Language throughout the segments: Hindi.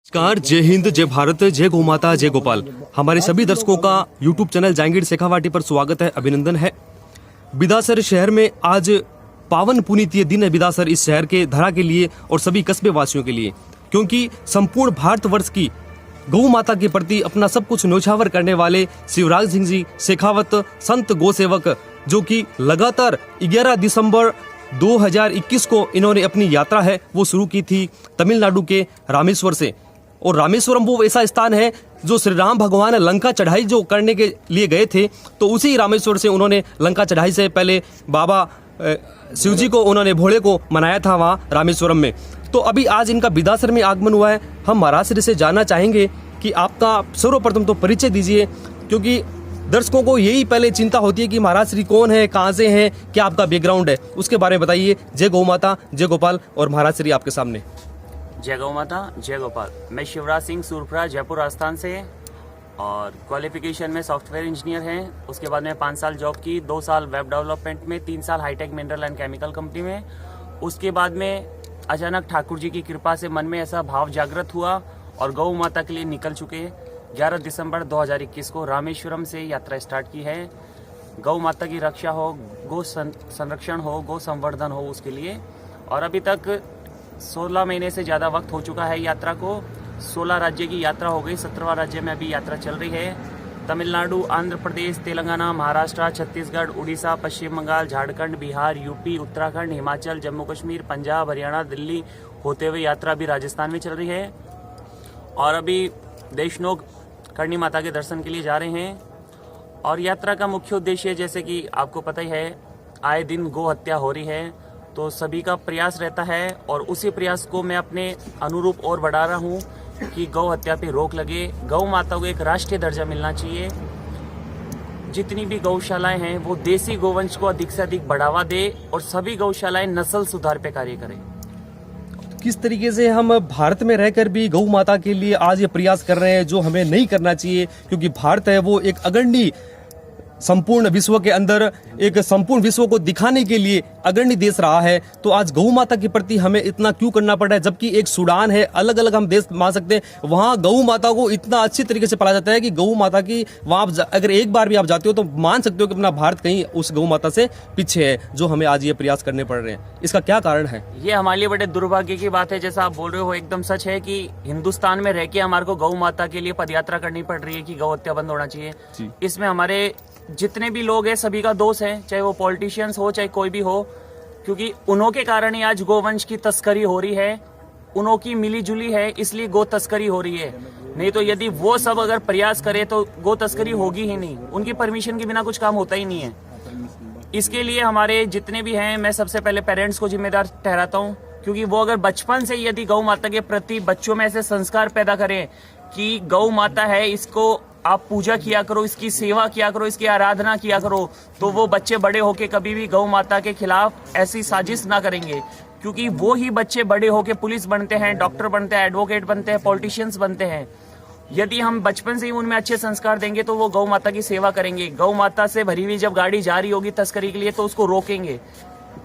नमस्कार, जय हिंद, जय भारत, जय गौ माता, जय गोपाल। हमारे सभी दर्शकों का यूट्यूब चैनल जहांगीर शेखावाटी पर स्वागत है, अभिनंदन है। बिदासर शहर में आज पावन पुनीत दिन है। बिदासर इस शहर के धरा के लिए और सभी कस्बे वासियों के लिए, क्योंकि संपूर्ण भारतवर्ष की गौ माता के प्रति अपना सब कुछ न्योछावर करने वाले शिवराज सिंह जी शेखावत संत गौ सेवक, जो कि लगातार 11 दिसंबर 2021 को इन्होंने अपनी यात्रा है वो शुरू की थी तमिलनाडु के रामेश्वर से। और रामेश्वरम वो ऐसा स्थान है जो श्री राम भगवान लंका चढ़ाई जो करने के लिए गए थे, तो उसी रामेश्वर से उन्होंने लंका चढ़ाई से पहले बाबा शिव जी को, उन्होंने भोले को मनाया था वहाँ रामेश्वरम में। तो अभी आज इनका बिदासर में आगमन हुआ है। हम महाराज श्री से जानना चाहेंगे कि आपका सर्वप्रथम तो परिचय दीजिए, क्योंकि दर्शकों को यही पहले चिंता होती है कि महाराज श्री कौन है, कहाँ से हैं, क्या आपका बैकग्राउंड है, उसके बारे में बताइए। जय गौ माता, जय गोपाल। और महाराज श्री आपके सामने। जय गौ माता, जय गोपाल। मैं शिवराज सिंह सूरपुरा, जयपुर राजस्थान से, और क्वालिफिकेशन में सॉफ्टवेयर इंजीनियर हैं। उसके बाद में 5 साल जॉब की, 2 साल वेब डेवलपमेंट में, 3 साल high tech mineral and chemical company में। उसके बाद में अचानक ठाकुर जी की कृपा से मन में ऐसा भाव जागृत हुआ और गौ माता के लिए निकल चुके। 11 दिसंबर 2021 को रामेश्वरम से यात्रा स्टार्ट की है। गौ माता की रक्षा हो, गौ संरक्षण हो, गौ संवर्धन हो, उसके लिए। और अभी तक 16 महीने से ज़्यादा वक्त हो चुका है यात्रा को। 16 राज्य की यात्रा हो गई, 17वां राज्य में अभी यात्रा चल रही है। तमिलनाडु, आंध्र प्रदेश, तेलंगाना, महाराष्ट्र, छत्तीसगढ़, उड़ीसा, पश्चिम बंगाल, झारखंड, बिहार, यूपी, उत्तराखंड, हिमाचल, जम्मू कश्मीर, पंजाब, हरियाणा, दिल्ली होते हुए यात्रा अभी राजस्थान में चल रही है। और अभी देशनोक करणी माता के दर्शन के लिए जा रहे हैं। और यात्रा का मुख्य उद्देश्य, जैसे कि आपको पता ही है, आए दिन गौ हत्या हो रही है, तो सभी का प्रयास रहता है और उसी प्रयास को मैं अपने अनुरूप और बढ़ा रहा हूँ कि गौ हत्या पे रोक लगे। गौ माता को एक राष्ट्रीय दर्जा मिलना चाहिए। जितनी भी गौशालाएं हैं वो देसी गोवंश को अधिक से अधिक बढ़ावा दे और सभी गौशालाएं नस्ल सुधार पे कार्य करें। किस तरीके से हम भारत में रहकर भी गौ माता के लिए आज ये प्रयास कर रहे हैं, जो हमें नहीं करना चाहिए, क्योंकि भारत है वो एक अग्रणी, संपूर्ण विश्व के अंदर एक संपूर्ण विश्व को दिखाने के लिए अग्रणी देश रहा है। तो आज गौ माता के प्रति हमें इतना क्यों करना पड़ रहा है, जबकि एक सूडान है, अलग अलग हम देश मान सकते हैं, वहां गौ माता को इतना अच्छी तरीके से पाला जाता है कि गौ माता की वहां अगर एक बार भी आप जाते हो तो मान सकते हो कि अपना भारत कहीं उस गौ माता से पीछे है, जो हमें आज ये प्रयास करने पड़ रहे हैं। इसका क्या कारण है? ये हमारे लिए बड़े दुर्भाग्य की बात है। जैसा आप बोल रहे हो एकदम सच है कि हिंदुस्तान में रह के हमारे को गौ माता के लिए पदयात्रा करनी पड़ रही है कि गौ हत्या बंद होना चाहिए। इसमें हमारे जितने भी लोग हैं सभी का दोष है, चाहे वो पॉलिटिशियंस हो चाहे कोई भी हो, क्योंकि उन्हों के कारण ही आज गोवंश की तस्करी हो रही है। उन्हों की मिली जुली है, इसलिए गो तस्करी हो रही है। नहीं तो यदि वो सब अगर प्रयास करे तो गो तस्करी होगी ही नहीं। उनकी परमिशन के बिना कुछ काम होता ही नहीं है। इसके लिए हमारे जितने भी हैं, मैं सबसे पहले पेरेंट्स को जिम्मेदार ठहराता हूँ, क्योंकि वो अगर बचपन से यदि गौ माता के प्रति बच्चों में ऐसे संस्कार पैदा करें कि गौ माता है, इसको आप पूजा किया करो, इसकी सेवा किया करो, इसकी आराधना किया करो, तो वो बच्चे बड़े होके कभी भी गौ माता के खिलाफ ऐसी साजिश ना करेंगे। क्योंकि वो ही बच्चे बड़े होके पुलिस बनते हैं, डॉक्टर बनते हैं, एडवोकेट बनते हैं, पॉलिटिशियंस बनते हैं। यदि हम बचपन से ही उनमें अच्छे संस्कार देंगे तो वो गौ माता की सेवा करेंगे। गौ माता से भरी हुई जब गाड़ी जा रही होगी तस्करी के लिए तो उसको रोकेंगे।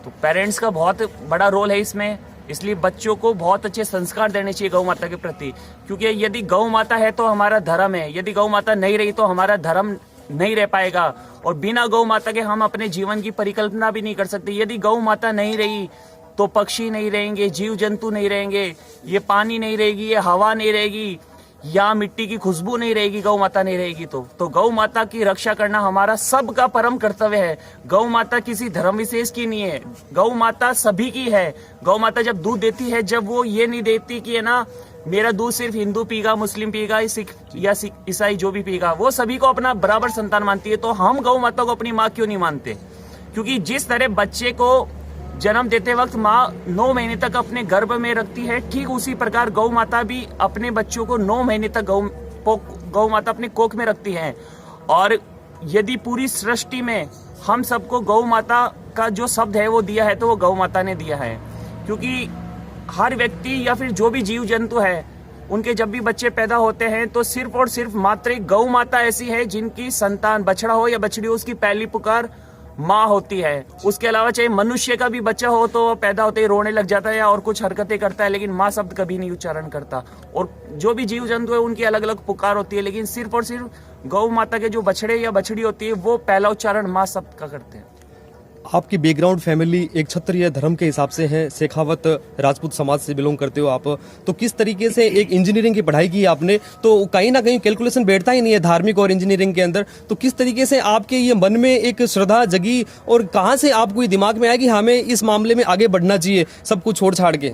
तो पेरेंट्स का बहुत बड़ा रोल है इसमें। इसलिए बच्चों को बहुत अच्छे संस्कार देने चाहिए गौ माता के प्रति, क्योंकि यदि गौ माता है तो हमारा धर्म है, यदि गौ माता नहीं रही तो हमारा धर्म नहीं रह पाएगा। और बिना गौ माता के हम अपने जीवन की परिकल्पना भी नहीं कर सकते। यदि गौ माता नहीं रही तो पक्षी नहीं रहेंगे, जीव जंतु नहीं रहेंगे, ये पानी नहीं रहेगी, ये हवा नहीं रहेगी, या मिट्टी की खुशबू नहीं रहेगी, गौ माता नहीं रहेगी। तो गौ माता की रक्षा करना हमारा सबका परम कर्तव्य है। गौ माता किसी धर्म विशेष की नहीं है, गौ माता सभी की है। गौ माता जब दूध देती है, जब वो ये नहीं देती कि है ना मेरा दूध सिर्फ हिंदू पीगा, मुस्लिम पीगा, सिख या ईसाई जो भी पीगा, वो सभी को अपना बराबर संतान मानती है। तो हम गौ माता को अपनी माँ क्यों नहीं मानते? क्योंकि जिस तरह बच्चे को जन्म देते वक्त माँ 9 महीने तक अपने गर्भ में रखती है, ठीक उसी प्रकार गौ माता भी अपने बच्चों को 9 महीने तक गौ माता अपने कोख में रखती है। और यदि पूरी सृष्टि में हम सबको गौ माता का जो शब्द है वो दिया है तो वो गौ माता ने दिया है। क्योंकि हर व्यक्ति या फिर जो भी जीव जंतु है, उनके जब भी बच्चे पैदा होते हैं तो सिर्फ और सिर्फ मात्र एक गौ माता ऐसी है जिनकी संतान, बछड़ा हो या बछड़ी हो, उसकी पहली पुकार माँ होती है। उसके अलावा चाहे मनुष्य का भी बच्चा हो तो पैदा होते ही रोने लग जाता है या और कुछ हरकतें करता है, लेकिन माँ शब्द कभी नहीं उच्चारण करता। और जो भी जीव जंतु है उनकी अलग अलग पुकार होती है, लेकिन सिर्फ और सिर्फ गौ माता के जो बछड़े या बछड़ी होती है वो पहला उच्चारण माँ शब्द का करते हैं। आपकी बैकग्राउंड फैमिली एक क्षत्रिय धर्म के हिसाब से है, शेखावत राजपूत समाज से बिलोंग करते हो आप, तो किस तरीके से एक इंजीनियरिंग की पढ़ाई की आपने, तो कहीं ना कहीं कैलकुलेशन बैठता ही नहीं है धार्मिक और इंजीनियरिंग के अंदर, तो किस तरीके से आपके ये मन में एक श्रद्धा जगी और कहाँ से आपको ये दिमाग में आया कि हमें इस मामले में आगे बढ़ना चाहिए सब कुछ छोड़ छाड़ के?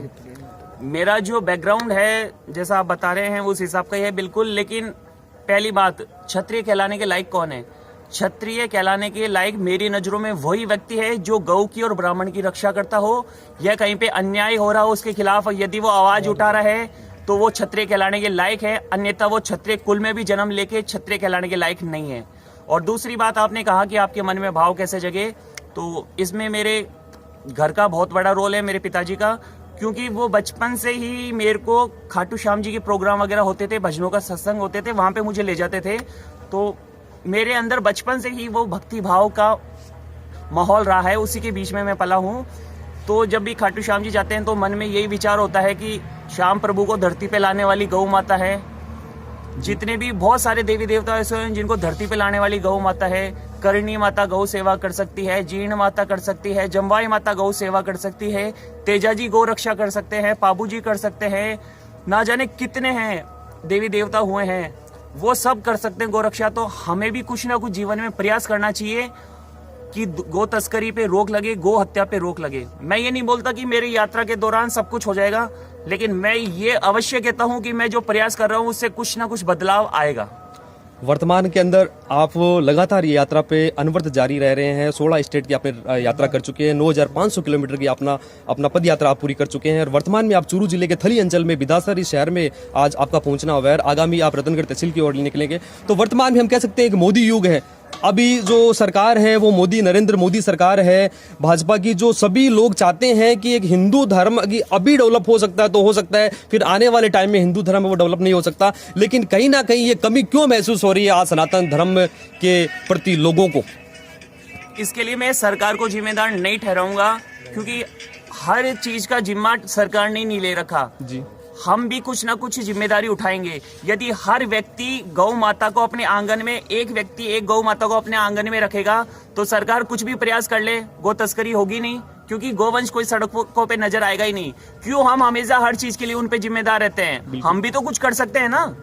मेरा जो बैकग्राउंड है जैसा आप बता रहे हैं उस हिसाब का ही है बिल्कुल, लेकिन पहली बात, क्षत्रिय कहलाने के लायक कौन है? क्षत्रिय कहलाने के लायक मेरी नजरों में वही व्यक्ति है जो गौ की और ब्राह्मण की रक्षा करता हो, या कहीं पे अन्याय हो रहा हो उसके खिलाफ यदि वो आवाज उठा रहा है तो वो क्षत्रिय कहलाने के लायक है, अन्यथा वो क्षत्रिय कुल में भी जन्म लेके क्षत्रिय कहलाने के लायक नहीं है। और दूसरी बात, आपने कहा कि आपके मन में भाव कैसे जगे, तो इसमें मेरे घर का बहुत बड़ा रोल है, मेरे पिताजी का, क्योंकि वो बचपन से ही मेरे को खाटू श्याम जी के प्रोग्राम वगैरह होते थे, भजनों का सत्संग होते थे, वहां पे मुझे ले जाते थे, तो मेरे अंदर बचपन से ही वो भक्ति भाव का माहौल रहा है, उसी के बीच में मैं पला हूँ। तो जब भी खाटू श्याम जी जाते हैं तो मन में यही विचार होता है कि श्याम प्रभु को धरती पे लाने वाली गौ माता है। जितने भी बहुत सारे देवी देवता ऐसे हैं जिनको धरती पे लाने वाली गौ माता है। करणी माता गौ सेवा कर सकती है, जीर्ण माता कर सकती है, जम्बाई माता गौ सेवा कर सकती है, तेजाजी गौ रक्षा कर सकते हैं, पाबू जी कर सकते हैं, ना जाने कितने हैं देवी देवता हुए हैं, वो सब कर सकते हैं गौ रक्षा। तो हमें भी कुछ ना कुछ जीवन में प्रयास करना चाहिए कि गो तस्करी पे रोक लगे, गो हत्या पे रोक लगे। मैं ये नहीं बोलता कि मेरी यात्रा के दौरान सब कुछ हो जाएगा, लेकिन मैं ये अवश्य कहता हूं कि मैं जो प्रयास कर रहा हूं उससे कुछ ना कुछ बदलाव आएगा। वर्तमान के अंदर आप लगातार ये यात्रा पे अनवरत जारी रह रहे हैं, 16 स्टेट की आपने यात्रा कर चुके हैं, 9,500 किलोमीटर की अपना पद यात्रा आप पूरी कर चुके हैं और वर्तमान में आप चूरू जिले के थली अंचल में बिदासर इस शहर में आज आपका पहुंचना हुआ है। आगामी आप रतनगढ़ तहसील की ओर निकलेंगे, तो वर्तमान में हम कह सकते हैं कि मोदी युग है। अभी जो सरकार है वो नरेंद्र मोदी सरकार है, भाजपा की, जो सभी लोग चाहते हैं कि एक हिंदू धर्म की अभी डेवलप हो सकता है तो हो सकता है, फिर आने वाले टाइम में हिंदू धर्म वो डेवलप नहीं हो सकता। लेकिन कहीं ना कहीं ये कमी क्यों महसूस हो रही है आज सनातन धर्म के प्रति लोगों को? इसके लिए मैं सरकार को जिम्मेदार नहीं ठहराऊंगा, क्योंकि हर चीज का जिम्मा सरकार ने नहीं ले रखा जी। हम भी कुछ ना कुछ जिम्मेदारी उठाएंगे। यदि हर व्यक्ति गौ माता को अपने आंगन में, एक व्यक्ति एक गौ माता को अपने आंगन में रखेगा तो सरकार कुछ भी प्रयास कर ले, गौ तस्करी होगी नहीं, क्योंकि गोवंश कोई सड़कों पे नजर आएगा ही नहीं। क्यों हम हमेशा हर चीज के लिए उन पे जिम्मेदार रहते हैं? हम भी तो कुछ कर सकते हैं ना।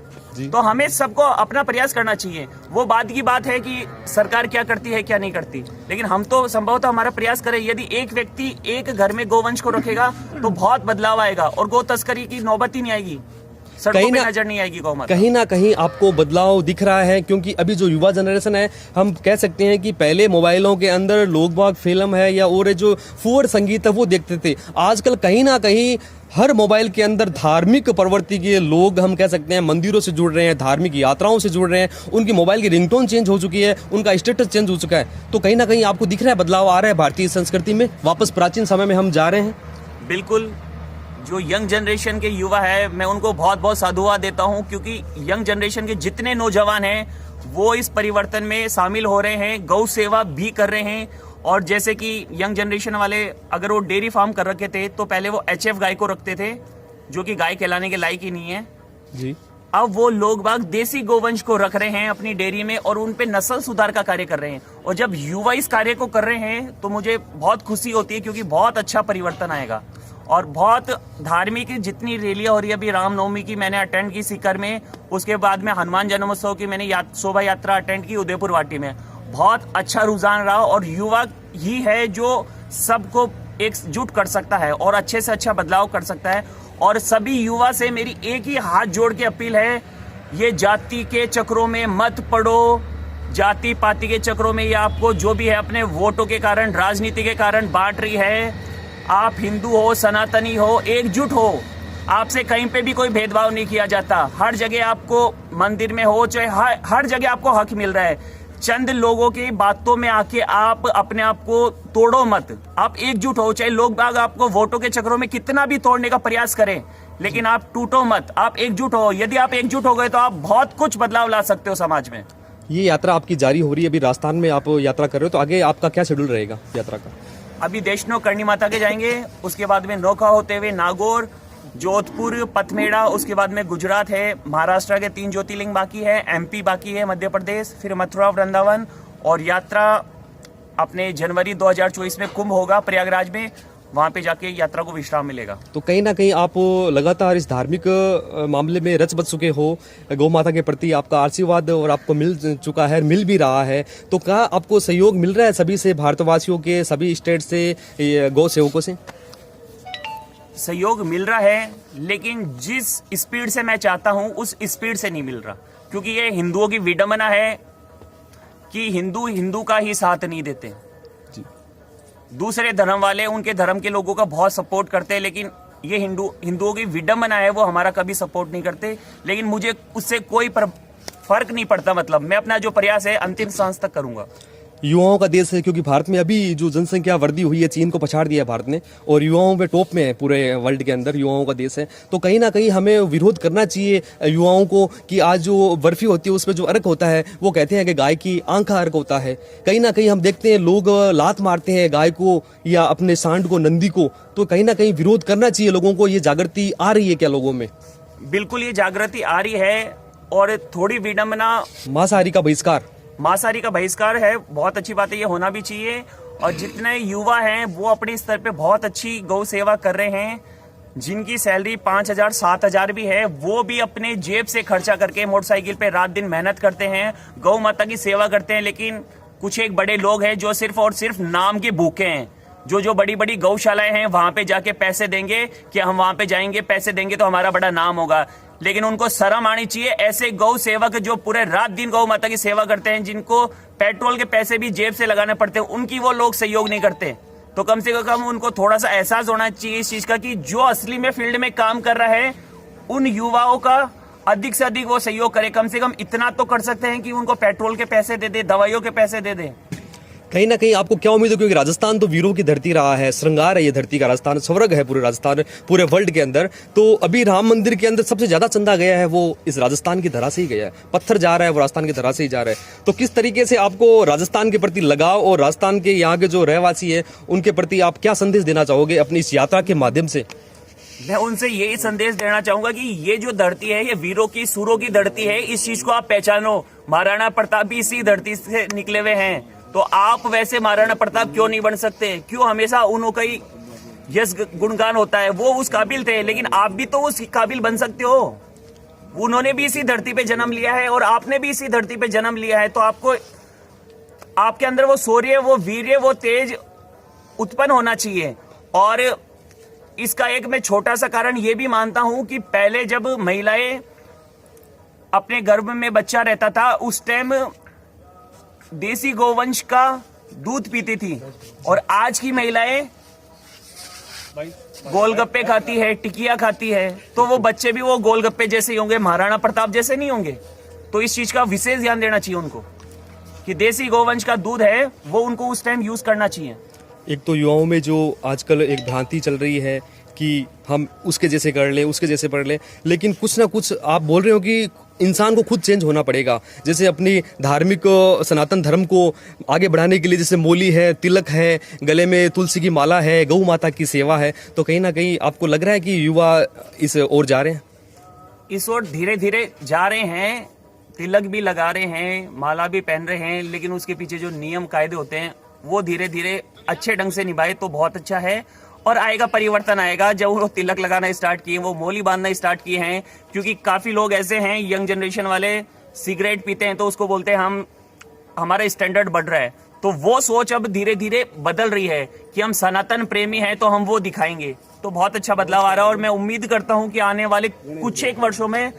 तो हमें सबको अपना प्रयास करना चाहिए। वो बात की बात है कि सरकार क्या करती है क्या नहीं करती, लेकिन हम तो संभवतः हमारा प्रयास करें। यदि एक व्यक्ति एक घर में गोवंश को रखेगा तो बहुत बदलाव आएगा और गौ तस्करी की नौबत ही नहीं आएगी, सड़कों पे नजर नहीं आएगी गौ माता। कहीं ना कहीं आपको बदलाव दिख रहा है, क्योंकि अभी जो युवा जनरेशन है, हम कह सकते हैं कि पहले मोबाइलों के अंदर लोग बाग फिल्म है या और जो फुअर संगीत है वो देखते थे। आजकल कहीं ना कहीं हर मोबाइल के अंदर धार्मिक प्रवृत्ति के लोग, हम कह सकते हैं, मंदिरों से जुड़ रहे हैं, धार्मिक यात्राओं से जुड़ रहे हैं, उनकी मोबाइल की रिंगटोन चेंज हो चुकी है, उनका स्टेटस चेंज हो चुका है। तो कहीं ना कहीं आपको दिख रहा है बदलाव आ रहा है भारतीय संस्कृति में, वापस प्राचीन समय में हम जा रहे हैं। बिल्कुल, जो यंग जनरेशन के युवा है मैं उनको बहुत बहुत साधुवाद देता हूं, क्योंकि यंग जनरेशन के जितने नौजवान हैं वो इस परिवर्तन में शामिल हो रहे हैं, गौ सेवा भी कर रहे हैं। और जैसे कि यंग जनरेशन वाले अगर वो डेयरी फार्म कर रखे थे तो पहले वो HF गाय को रखते थे, जो कि गाय कहलाने के लायक ही नहीं है जी। अब वो लोग बाग देसी गोवंश को रख रहे हैं अपनी डेयरी में और उन पे नस्ल सुधार का कार्य कर रहे हैं। और जब युवा इस कार्य को कर रहे हैं तो मुझे बहुत खुशी होती है, क्योंकि बहुत अच्छा परिवर्तन आएगा। और बहुत धार्मिक जितनी रैलियां हो रही है, अभी रामनवमी की मैंने अटेंड की सीकर में, उसके बाद में हनुमान जन्मोत्सव की मैंने शोभा यात्रा अटेंड की उदयपुर वाटी में। बहुत अच्छा रुझान रहा और युवा ही है जो सबको एकजुट कर सकता है और अच्छे से अच्छा बदलाव कर सकता है। और सभी युवा से मेरी एक ही हाथ जोड़ के अपील है, ये जाति के चक्रों में मत पड़ो, जाति पाति के चक्रों में ये आपको जो भी है अपने वोटों के कारण, राजनीति के कारण बांट रही है। आप हिंदू हो, सनातनी हो, एकजुट हो, आपसे कहीं पे भी कोई भेदभाव नहीं किया जाता। हर जगह आपको, मंदिर में हो चाहे हर जगह आपको हक मिल रहा है। चंद लोगों की बातों में आके आप अपने आप को तोड़ो मत, आप एकजुट हो। चाहे लोग बाग आपको वोटों के चक्रों में कितना भी तोड़ने का प्रयास करें, लेकिन आप टूटो मत, आप एकजुट हो। यदि आप एकजुट हो गए तो आप बहुत कुछ बदलाव ला सकते हो समाज में। ये यात्रा आपकी जारी हो रही है, अभी राजस्थान में आप यात्रा कर रहे हो, तो आगे आपका क्या शेड्यूल रहेगा यात्रा का? अभी देशनो करणी माता के जाएंगे, उसके बाद में नौखा होते हुए नागौर, जोधपुर, पथमेड़ा, उसके बाद में गुजरात है, महाराष्ट्र के 3 ज्योतिर्लिंग बाकी है, एमपी बाकी है, मध्य प्रदेश, फिर मथुरा वृंदावन, और यात्रा अपने जनवरी 2024 में कुंभ होगा प्रयागराज में, वहां पे जाके यात्रा को विश्राम मिलेगा। तो कहीं ना कहीं आप लगातार इस धार्मिक मामले में रच बच चुके हो, गौ माता के प्रति आपका आशीर्वाद और आपको मिल चुका है, मिल भी रहा है, तो क्या आपको सहयोग मिल रहा है सभी से, भारतवासियों के सभी स्टेट से, गौ सेवकों से? सहयोग मिल रहा है, लेकिन जिस स्पीड से मैं चाहता हूं उस स्पीड से नहीं मिल रहा, क्योंकि ये हिंदुओं की विडंबना है कि हिंदू का ही साथ नहीं देते। दूसरे धर्म वाले उनके धर्म के लोगों का बहुत सपोर्ट करते हैं, लेकिन ये हिंदुओं की विडंबना है, वो हमारा कभी सपोर्ट नहीं करते। लेकिन मुझे उससे कोई फर्क नहीं पड़ता, मतलब मैं अपना जो प्रयास है अंतिम सांस तक करूंगा। युवाओं का देश है, क्योंकि भारत में अभी जो जनसंख्या वृद्धि हुई है, चीन को पछाड़ दिया भारत ने, और युवाओं में टॉप में है, पूरे वर्ल्ड के अंदर युवाओं का देश है। तो कहीं ना कहीं हमें विरोध करना चाहिए युवाओं को कि आज जो बर्फी होती है उसमें जो अर्क होता है, वो कहते हैं कि गाय की आंख का अर्क होता है। कहीं ना कहीं हम देखते हैं लोग लात मारते हैं गाय को या अपने सांड को, नंदी को। तो कहीं ना कहीं विरोध करना चाहिए लोगों को। ये जागृति आ रही है क्या लोगों में? बिल्कुल ये जागृति आ रही है, और थोड़ी विडंबना, मांसाहारी का बहिष्कार है, बहुत अच्छी बात है, ये होना भी चाहिए। और जितने युवा हैं वो अपने स्तर पे बहुत अच्छी गौ सेवा कर रहे हैं। जिनकी सैलरी 5,000 7,000 भी है, वो भी अपने जेब से खर्चा करके मोटरसाइकिल पे रात दिन मेहनत करते हैं, गौ माता की सेवा करते हैं। लेकिन कुछ एक बड़े लोग हैं जो सिर्फ और सिर्फ नाम के भूखे हैं, जो बड़ी बड़ी गौशालाएं हैं वहां पे जाके पैसे देंगे कि हम वहां पे जाएंगे, पैसे देंगे तो हमारा बड़ा नाम होगा। लेकिन उनको शर्म आनी चाहिए, ऐसे गौ सेवक जो पूरे रात दिन गौ माता की सेवा करते हैं, जिनको पेट्रोल के पैसे भी जेब से लगाने पड़ते हैं, उनकी वो लोग सहयोग नहीं करते। तो कम से कम उनको थोड़ा सा एहसास होना चाहिए इस चीज का कि जो असली में फील्ड में काम कर रहा है उन युवाओं का अधिक से अधिक वो सहयोग करे। कम से कम इतना तो कर सकते हैं कि उनको पेट्रोल के पैसे दे दे, दवाइयों के पैसे दे दे। कहीं ना कहीं आपको क्या उम्मीद है, क्योंकि राजस्थान तो वीरों की धरती रहा है, श्रृंगार है ये धरती का, राजस्थान स्वर्ग है पूरे राजस्थान, पूरे वर्ल्ड के अंदर। तो अभी राम मंदिर के अंदर सबसे ज्यादा चंदा गया है वो इस राजस्थान की धरा से ही गया है, पत्थर जा रहा है वो राजस्थान की धरा से ही जा रहा है। तो किस तरीके से आपको राजस्थान के प्रति लगाव और राजस्थान के यहाँ के जो रहवासी है उनके प्रति आप क्या संदेश देना चाहोगे अपनी इस यात्रा के माध्यम से? मैं उनसे यही संदेश देना चाहूंगा कि ये जो धरती है ये वीरों की, सूरों की धरती है, इस चीज को आप पहचानो। महाराणा प्रताप भी इसी धरती से निकले हुए हैं, तो आप वैसे महाराणा प्रताप क्यों नहीं बन सकते? क्यों हमेशा उनका ही यश गुणगान होता है? वो उस काबिल थे, लेकिन आप भी तो उस काबिल बन सकते हो। उन्होंने भी इसी धरती पे जन्म लिया है और आपने भी इसी धरती पे जन्म लिया है, तो आपको, आपके अंदर वो शौर्य, वो वीर्य, वो तेज उत्पन्न होना चाहिए। और इसका एक मैं छोटा सा कारण ये भी मानता हूं कि पहले जब महिलाएं अपने गर्भ में बच्चा रहता था उस टाइम देसी गोवंश का दूध पीती थी, और आज की महिलाएं गोलगप्पे खाती है, टिकिया खाती है, तो वो बच्चे भी वो गोलगप्पे जैसे ही होंगे, महाराणा प्रताप जैसे नहीं होंगे। तो इस चीज का विशेष ध्यान देना चाहिए उनको कि देसी गोवंश का दूध है वो उनको उस टाइम यूज करना चाहिए। एक तो युवाओं में जो आजकल एक भ्रांति चल रही है कि हम उसके जैसे कर लें, उसके जैसे पढ़ लें, लेकिन कुछ ना कुछ आप बोल रहे हो कि इंसान को खुद चेंज होना पड़ेगा। जैसे अपनी धार्मिक सनातन धर्म को आगे बढ़ाने के लिए जैसे मोली है, तिलक है, गले में तुलसी की माला है, गौ माता की सेवा है, तो कहीं ना कहीं आपको लग रहा है कि युवा इस ओर जा रहे हैं? इस ओर धीरे धीरे जा रहे हैं, तिलक भी लगा रहे हैं, माला भी पहन रहे हैं, लेकिन उसके पीछे जो नियम कायदे होते हैं वो धीरे धीरे अच्छे ढंग से निभाए तो बहुत अच्छा है। और आएगा, परिवर्तन आएगा जब वो तिलक लगाना स्टार्ट किए, वो मोली बांधना स्टार्ट किए हैं। क्योंकि काफी लोग ऐसे हैं, यंग जनरेशन वाले सिगरेट पीते हैं तो उसको बोलते हैं हम, हमारा स्टैंडर्ड बढ़ रहा है। तो वो सोच अब धीरे धीरे बदल रही है कि हम सनातन प्रेमी हैं तो हम वो दिखाएंगे। तो बहुत अच्छा बदलाव आ रहा है, और मैं उम्मीद करता हूं कि आने वाले कुछ एक वर्षों में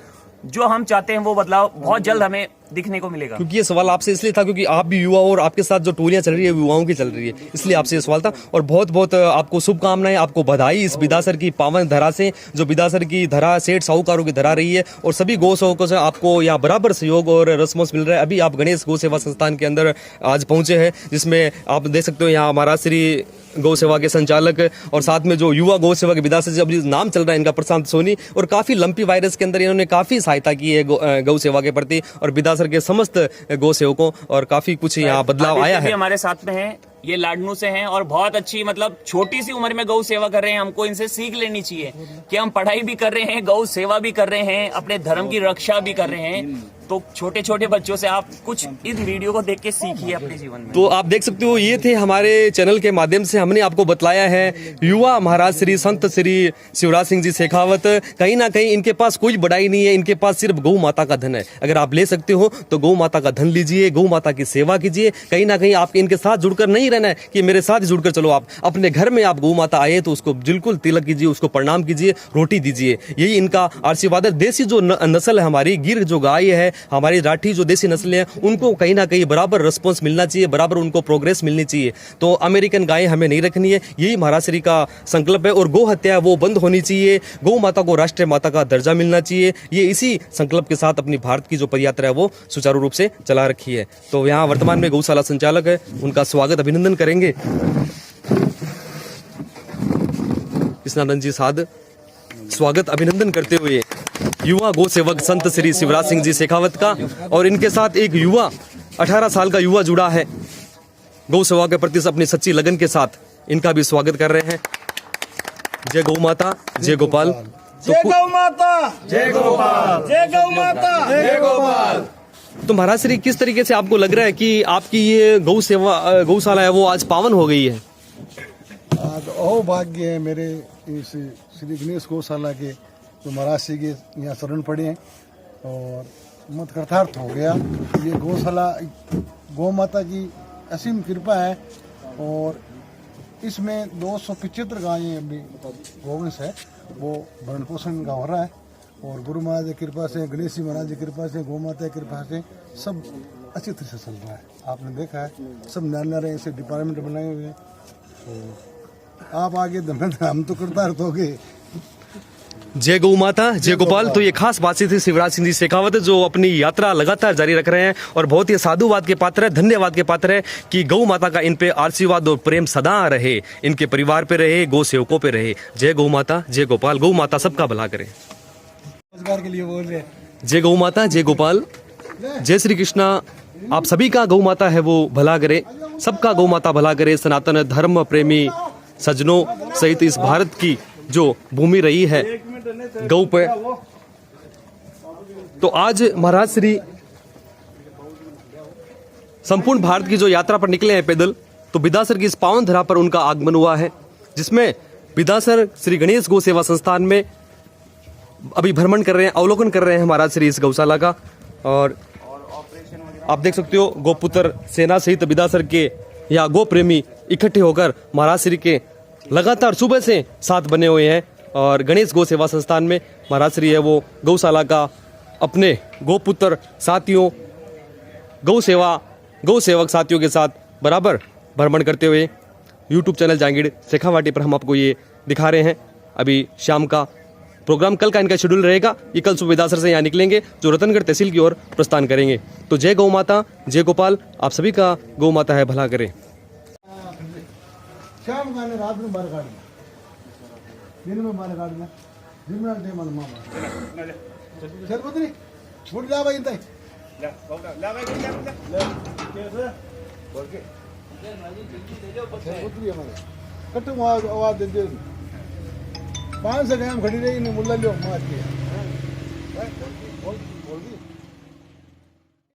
जो हम चाहते हैं वो बदलाव बहुत जल्द हमें दिखने को मिलेगा। क्योंकि ये सवाल आपसे इसलिए था क्योंकि आप भी युवा और आपके साथ जो टोलियां चल रही है युवाओं की चल रही है, इसलिए आपसे ये सवाल था। और बहुत बहुत आपको शुभकामनाएं, आपको बधाई इस बिदासर की पावन धरा से, जो बिदासर की धरा सेठ साहूकारों की धरा रही है, और सभी गौ सेवकों से आपको यहाँ बराबर सहयोग और रसमोस मिल रहा है। अभी आप गणेश गौ सेवा संस्थान के अंदर आज पहुंचे हैं, जिसमें आप देख सकते हो यहाँ हमारा श्री गौ सेवा के संचालक और साथ में जो युवा गौ सेवा के बिदासर से अभी नाम चल रहा है इनका, प्रशांत सोनी, और काफी लंपी वायरस के अंदर इन्होंने काफी सहायता की है गौ सेवा के प्रति। और बिदासर बिदासर के समस्त गौ सेवकों, और काफी कुछ यहाँ बदलाव आया भी है। हमारे साथ में है, ये लाडनू से हैं और बहुत अच्छी, मतलब छोटी सी उम्र में गौ सेवा कर रहे हैं। हमको इनसे सीख लेनी चाहिए कि हम पढ़ाई भी कर रहे हैं, गौ सेवा भी कर रहे हैं, अपने धर्म की रक्षा भी कर रहे हैं। तो छोटे छोटे बच्चों से आप कुछ इस वीडियो को देख के सीखिए अपने जीवन में। तो आप देख सकते हो, ये थे हमारे चैनल के माध्यम से हमने आपको बतलाया है युवा महाराज श्री संत श्री शिवराज सिंह जी शेखावत। कहीं ना कहीं इनके पास कोई बड़ाई नहीं है, इनके पास सिर्फ गौ माता का धन है। अगर आप ले सकते हो तो गौ माता का धन लीजिए, गौ माता की सेवा कीजिए। कहीं ना कहीं आप इनके साथ जुड़कर नहीं रहना है कि मेरे साथ जुड़कर चलो। आप अपने घर में आप गौ माता आए तो उसको बिल्कुल तिलक कीजिए, उसको प्रणाम कीजिए, रोटी दीजिए। यही इनका आशीर्वाद है। देसी जो नस्ल है हमारी, गिर जो गाय है हमारी, राठी जो देसी नस्लें हैं, उनको कहीं ना कहीं बराबर रिस्पॉन्स मिलना चाहिए, बराबर उनको प्रोग्रेस मिलनी चाहिए। तो अमेरिकन गाय हमें नहीं रखनी है, यही महाराज श्री का संकल्प है। और गौ हत्या वो बंद होनी चाहिए, गौ माता को राष्ट्रीय माता का दर्जा मिलना चाहिए। ये इसी संकल्प के साथ अपनी भारत की जो पदयात्रा है वो सुचारू रूप से चला रखी है। तो यहाँ वर्तमान में गौशाला संचालक है, उनका स्वागत अभिनंदन करेंगे। कृष्णानंद जी साध स्वागत अभिनंदन करते हुए युवा गौ सेवक संत श्री शिवराज सिंह जी शेखावत का, और इनके साथ एक युवा 18 साल का युवा जुड़ा है गौ सेवा के प्रति अपनी सच्ची लगन के साथ। इनका भी स्वागत कर रहे हैं। जय गौ माता, जय गोपाल। जय गौ माता, जय गोपाल, जय गौ माता, जय गोपाल। तो महाराज श्री, किस तरीके से आपको लग रहा है कि आपकी ये गौ सेवा गौशाला है वो आज पावन हो गई है? आज अहो भाग्य है मेरे इस श्री गणेश गौशाला के जो महाराज जी के यहाँ शरण पड़े हैं और मत कृतार्थ हो गया। ये गौशाला गौ माता की असीम कृपा है और इसमें 275 गायें अभी गोवंश है, वो भरण पोषण का हो रहा है। और गुरु महाराज की कृपा से, गणेश जी महाराज की कृपा से, गौ माता की कृपा से सब अच्छी तरह से चल रहा है। आपने देखा है सब नारे ऐसे डिपार्टमेंट बनाए हुए हैं। तो आप आगे हम तो कृतार्थ हो गए। जय गौ माता, जय गोपाल। तो ये खास बातचीत थी शिवराज सिंह जी शेखावत, जो अपनी यात्रा लगातार जारी रख रहे हैं और बहुत ही साधुवाद के पात्र है, धन्यवाद के पात्र है कि गौ माता का इन पे आशीर्वाद और प्रेम सदा रहे, इनके परिवार पे रहे, गौ सेवकों पे रहे। जय गौ माता, जय गोपाल। गौ माता सबका भला करे। रोजगार के लिए बोल रहे हैं। जय गौ माता, जय गोपाल। जय श्री कृष्णा। आप सभी का गौ माता है वो भला करे, सबका गौ माता भला करे। सनातन धर्म प्रेमी सज्जनों सहित इस भारत की जो भूमि रही है गौ पे, तो आज महाराज श्री संपूर्ण भारत की जो यात्रा पर निकले हैं पैदल, तो बिदासर की इस पावन धरा पर उनका आगमन हुआ है, जिसमें बिदासर श्री गणेश गौ सेवा संस्थान में अभी भ्रमण कर रहे हैं, अवलोकन कर रहे हैं महाराज श्री इस गौशाला का। और आप देख सकते हो गोपुत्र सेना सहित बिदासर के या गो प्रेमी इकट्ठे होकर महाराज श्री के लगातार सुबह से साथ बने हुए हैं। और गणेश गौ सेवा संस्थान में महाराज श्री है वो गौशाला का अपने गोपुत्र साथियों, गौ सेवक साथियों के साथ बराबर भ्रमण करते हुए यूट्यूब चैनल जांगीड़ शेखावाटी पर हम आपको ये दिखा रहे हैं। अभी शाम का प्रोग्राम, कल का इनका शेड्यूल रहेगा। ये कल सुबह बिदासर से यहाँ निकलेंगे, जो रतनगढ़ तहसील की ओर प्रस्थान करेंगे। तो जय गौ माता, जय गोपाल। आप सभी का गौ माता है भला करे। शाम का रात में बार काटना, दिन में बार काटना, दिन में दे मन मामा चल पुत्री छोड़ जा भाई इंतै ला भाई कैसे बोल के पुत्री हमारे कट्टू आवाज दे दे 5 से टाइम खड़ी रही ने मुल्ला लियो मार के बोल दी।